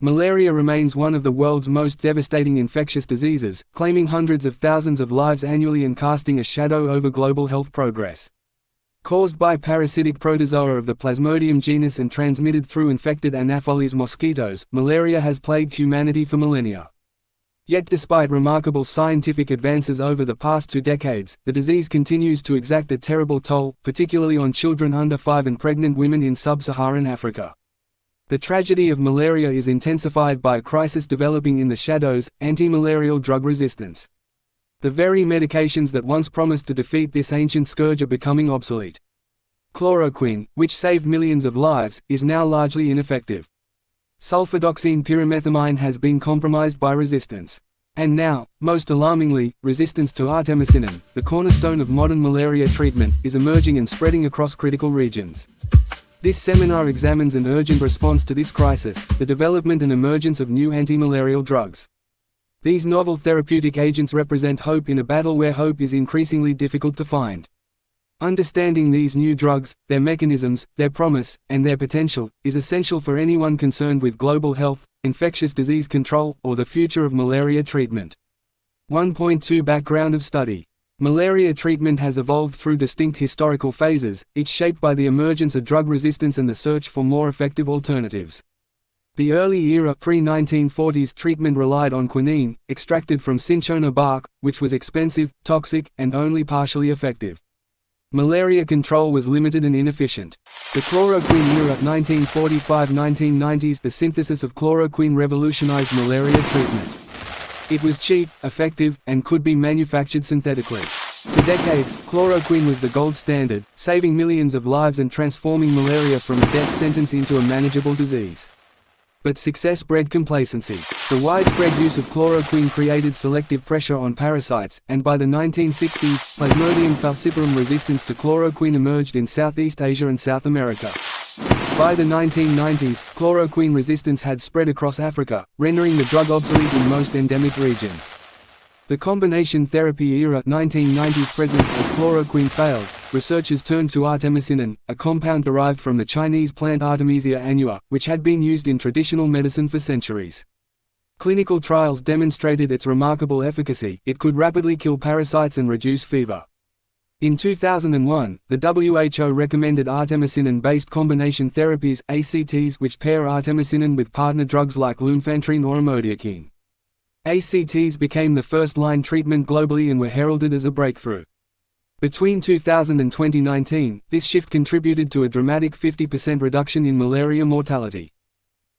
Malaria remains one of the world's most devastating infectious diseases, claiming hundreds of thousands of lives annually and casting a shadow over global health progress. Caused by parasitic protozoa of the Plasmodium genus and transmitted through infected Anopheles mosquitoes, malaria has plagued humanity for millennia. Yet despite remarkable scientific advances over the past 2 decades, the disease continues to exact a terrible toll, particularly on children under 5 and pregnant women in sub-Saharan Africa. The tragedy of malaria is intensified by a crisis developing in the shadows: anti-malarial drug resistance. The very medications that once promised to defeat this ancient scourge are becoming obsolete. Chloroquine, which saved millions of lives, is now largely ineffective. Sulfadoxine pyrimethamine has been compromised by resistance. And now, most alarmingly, resistance to artemisinin, the cornerstone of modern malaria treatment, is emerging and spreading across critical regions. This seminar examines an urgent response to this crisis: the development and emergence of new anti-malarial drugs. These novel therapeutic agents represent hope in a battle where hope is increasingly difficult to find. Understanding these new drugs, their mechanisms, their promise, and their potential, is essential for anyone concerned with global health, infectious disease control, or the future of malaria treatment. 1.2 Background of study. Malaria treatment has evolved through distinct historical phases, each shaped by the emergence of drug resistance and the search for more effective alternatives. The early era pre-1940s treatment relied on quinine, extracted from cinchona bark, which was expensive, toxic, and only partially effective. Malaria control was limited and inefficient. The chloroquine era 1945–1990s. The synthesis of chloroquine revolutionized malaria treatment. It was cheap, effective, and could be manufactured synthetically. For decades, chloroquine was the gold standard, saving millions of lives and transforming malaria from a death sentence into a manageable disease. But success bred complacency. The widespread use of chloroquine created selective pressure on parasites, and by the 1960s, Plasmodium falciparum resistance to chloroquine emerged in Southeast Asia and South America. By the 1990s, chloroquine resistance had spread across Africa, rendering the drug obsolete in most endemic regions. The combination therapy era 1990s present. As chloroquine failed, researchers turned to artemisinin, a compound derived from the Chinese plant Artemisia annua, which had been used in traditional medicine for centuries. Clinical trials demonstrated its remarkable efficacy. It could rapidly kill parasites and reduce fever. In 2001, the WHO recommended artemisinin-based combination therapies (ACTs) which pair artemisinin with partner drugs like lumefantrine or amodiaquine. ACTs became the first-line treatment globally and were heralded as a breakthrough. Between 2000 and 2019, this shift contributed to a dramatic 50% reduction in malaria mortality.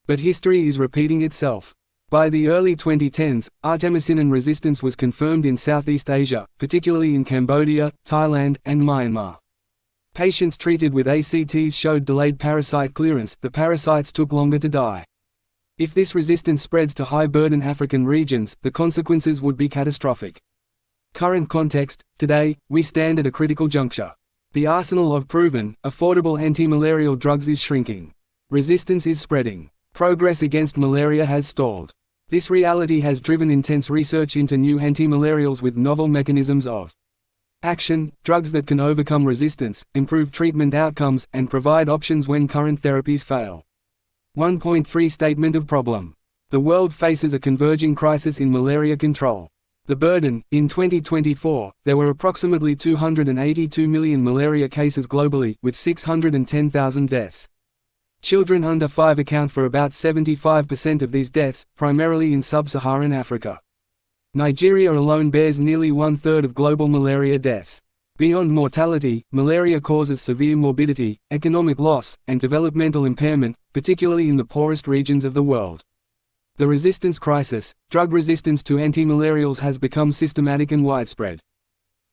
But history is repeating itself. By the early 2010s, artemisinin resistance was confirmed in Southeast Asia, particularly in Cambodia, Thailand, and Myanmar. Patients treated with ACTs showed delayed parasite clearance. The parasites took longer to die. If this resistance spreads to high-burden African regions, the consequences would be catastrophic. Current context: today, we stand at a critical juncture. The arsenal of proven, affordable anti-malarial drugs is shrinking. Resistance is spreading. Progress against malaria has stalled. This reality has driven intense research into new anti-malarials with novel mechanisms of action, drugs that can overcome resistance, improve treatment outcomes, and provide options when current therapies fail. 1.3 Statement of problem. The world faces a converging crisis in malaria control. The burden: in 2024, there were approximately 282 million malaria cases globally, with 610,000 deaths. Children under 5 account for about 75% of these deaths, primarily in sub-Saharan Africa. Nigeria alone bears nearly 1/3 of global malaria deaths. Beyond mortality, malaria causes severe morbidity, economic loss, and developmental impairment, particularly in the poorest regions of the world. The resistance crisis: drug resistance to anti-malarials has become systematic and widespread.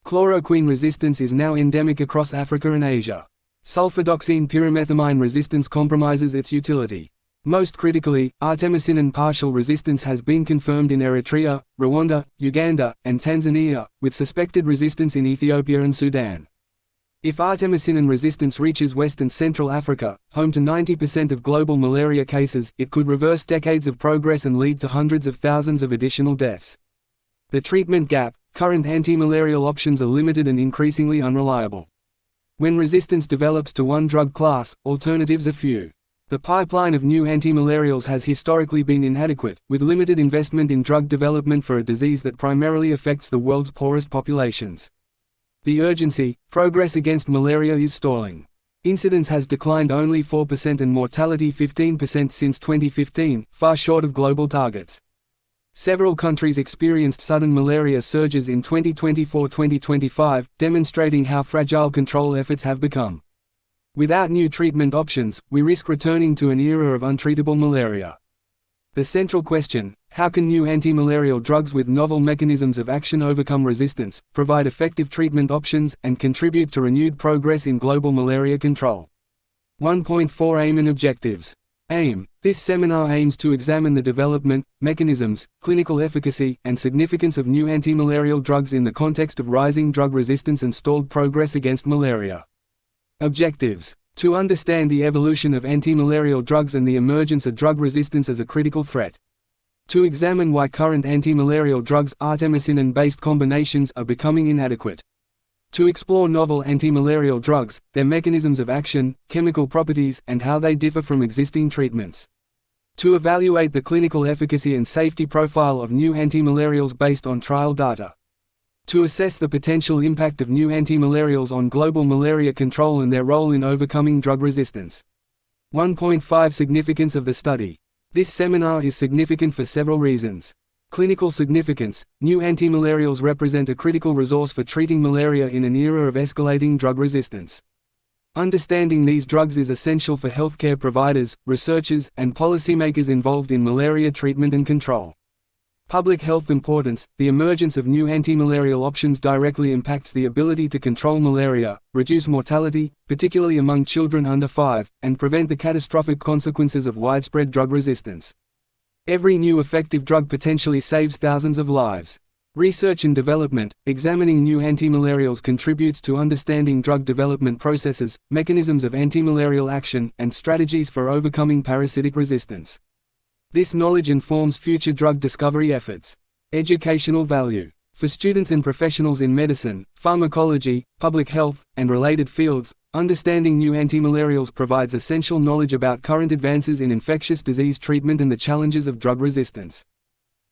Chloroquine resistance is now endemic across Africa and Asia. Sulfadoxine pyrimethamine resistance compromises its utility. Most critically, artemisinin partial resistance has been confirmed in Eritrea, Rwanda, Uganda, and Tanzania, with suspected resistance in Ethiopia and Sudan. If artemisinin resistance reaches West and Central Africa, home to 90% of global malaria cases, it could reverse decades of progress and lead to hundreds of thousands of additional deaths. The treatment gap: current anti-malarial options are limited and increasingly unreliable. When resistance develops to one drug class, alternatives are few. The pipeline of new antimalarials has historically been inadequate, with limited investment in drug development for a disease that primarily affects the world's poorest populations. The urgency: progress against malaria is stalling. Incidence has declined only 4% and mortality 15% since 2015, far short of global targets. Several countries experienced sudden malaria surges in 2024-2025, demonstrating how fragile control efforts have become. Without new treatment options, we risk returning to an era of untreatable malaria. The central question: how can new anti-malarial drugs with novel mechanisms of action overcome resistance, provide effective treatment options, and contribute to renewed progress in global malaria control? 1.4 Aim and Objectives. Aim: this seminar aims to examine the development, mechanisms, clinical efficacy, and significance of new anti-malarial drugs in the context of rising drug resistance and stalled progress against malaria. Objectives: to understand the evolution of anti-malarial drugs and the emergence of drug resistance as a critical threat. To examine why current anti-malarial drugs, artemisinin-based combinations, are becoming inadequate. To explore novel anti-malarial drugs, their mechanisms of action, chemical properties, and how they differ from existing treatments. To evaluate the clinical efficacy and safety profile of new anti-malarials based on trial data. To assess the potential impact of new anti-malarials on global malaria control and their role in overcoming drug resistance. 1.5 Significance of the study. This seminar is significant for several reasons. Clinical significance: new antimalarials represent a critical resource for treating malaria in an era of escalating drug resistance. Understanding these drugs is essential for healthcare providers, researchers, and policymakers involved in malaria treatment and control. Public health importance: the emergence of new antimalarial options directly impacts the ability to control malaria, reduce mortality, particularly among children under 5, and prevent the catastrophic consequences of widespread drug resistance. Every new effective drug potentially saves thousands of lives. Research and development: examining new antimalarials contributes to understanding drug development processes, mechanisms of antimalarial action, and strategies for overcoming parasitic resistance. This knowledge informs future drug discovery efforts. Educational value: for students and professionals in medicine, pharmacology, public health, and related fields, understanding new antimalarials provides essential knowledge about current advances in infectious disease treatment and the challenges of drug resistance.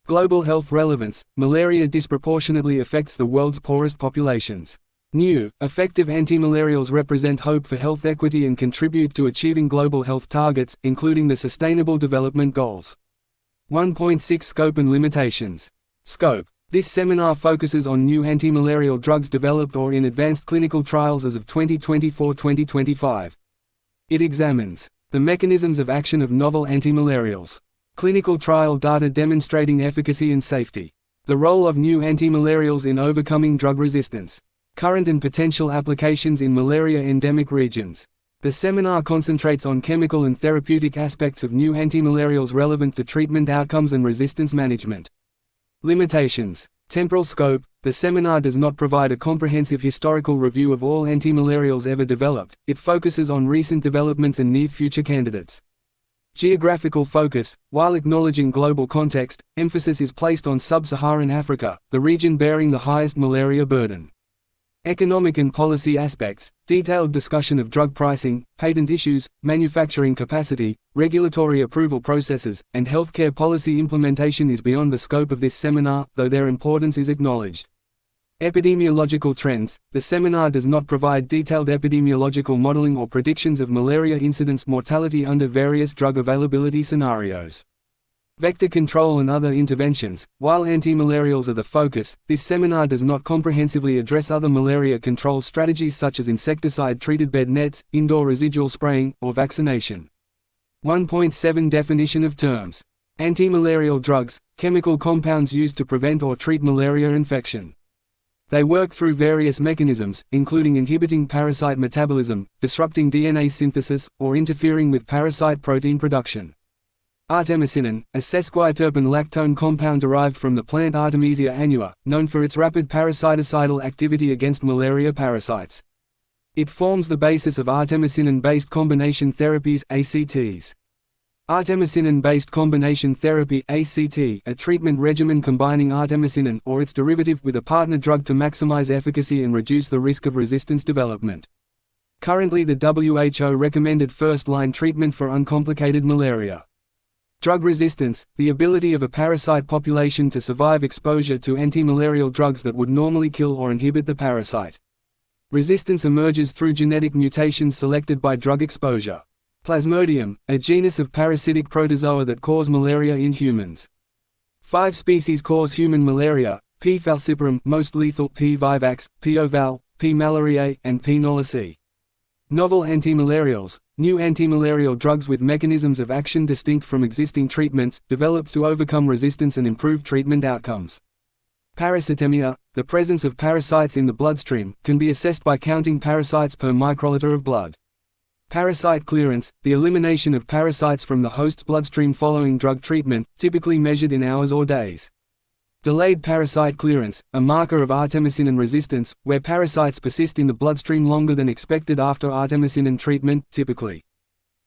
Global health relevance: malaria disproportionately affects the world's poorest populations. New, effective antimalarials represent hope for health equity and contribute to achieving global health targets, including the Sustainable Development Goals. 1.6 Scope and limitations. Scope: this seminar focuses on new antimalarial drugs developed or in advanced clinical trials as of 2024-2025. It examines the mechanisms of action of novel antimalarials, clinical trial data demonstrating efficacy and safety, the role of new antimalarials in overcoming drug resistance, current and potential applications in malaria endemic regions. The seminar concentrates on chemical and therapeutic aspects of new antimalarials relevant to treatment outcomes and resistance management. Limitations. Temporal scope: the seminar does not provide a comprehensive historical review of all antimalarials ever developed, it focuses on recent developments and near future candidates. Geographical focus: while acknowledging global context, emphasis is placed on sub-Saharan Africa, the region bearing the highest malaria burden. Economic and policy aspects: detailed discussion of drug pricing, patent issues, manufacturing capacity, regulatory approval processes, and healthcare policy implementation is beyond the scope of this seminar, though their importance is acknowledged. Epidemiological trends: the seminar does not provide detailed epidemiological modeling or predictions of malaria incidence mortality under various drug availability scenarios. Vector control and other interventions: while antimalarials are the focus, this seminar does not comprehensively address other malaria control strategies such as insecticide-treated bed nets, indoor residual spraying, or vaccination. 1.7 Definition of terms. Antimalarial drugs: chemical compounds used to prevent or treat malaria infection. They work through various mechanisms, including inhibiting parasite metabolism, disrupting DNA synthesis, or interfering with parasite protein production. Artemisinin, a sesquiterpene lactone compound derived from the plant Artemisia annua, known for its rapid parasiticidal activity against malaria parasites. It forms the basis of artemisinin-based combination therapies (ACTs). Artemisinin-based combination therapy (ACT), a treatment regimen combining artemisinin or its derivative with a partner drug to maximize efficacy and reduce the risk of resistance development. Currently the WHO recommended first-line treatment for uncomplicated malaria. Drug resistance, the ability of a parasite population to survive exposure to anti-malarial drugs that would normally kill or inhibit the parasite. Resistance emerges through genetic mutations selected by drug exposure. Plasmodium, a genus of parasitic protozoa that cause malaria in humans. 5 species cause human malaria: P. falciparum, most lethal; P. vivax, P. ovale, P. malariae, and P. knowlesi. Novel antimalarials, new antimalarial drugs with mechanisms of action distinct from existing treatments, developed to overcome resistance and improve treatment outcomes. Parasitemia, the presence of parasites in the bloodstream, can be assessed by counting parasites per microliter of blood. Parasite clearance, the elimination of parasites from the host's bloodstream following drug treatment, typically measured in hours or days. Delayed parasite clearance, a marker of artemisinin resistance, where parasites persist in the bloodstream longer than expected after artemisinin treatment, typically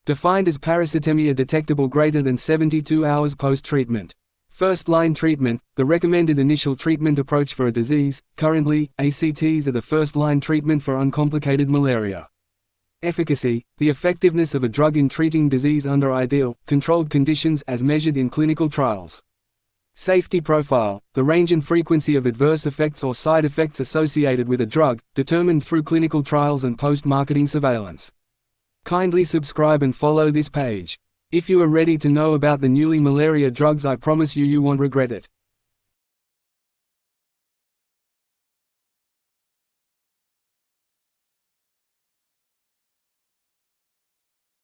defined as parasitemia detectable greater than 72 hours post-treatment. First-line treatment, the recommended initial treatment approach for a disease. Currently, ACTs are the first-line treatment for uncomplicated malaria. Efficacy, the effectiveness of a drug in treating disease under ideal, controlled conditions as measured in clinical trials. Safety profile, the range and frequency of adverse effects or side effects associated with a drug, determined through clinical trials and post-marketing surveillance. Kindly subscribe and follow this page. If you are ready to know about the newly malaria drugs, I promise you won't regret it.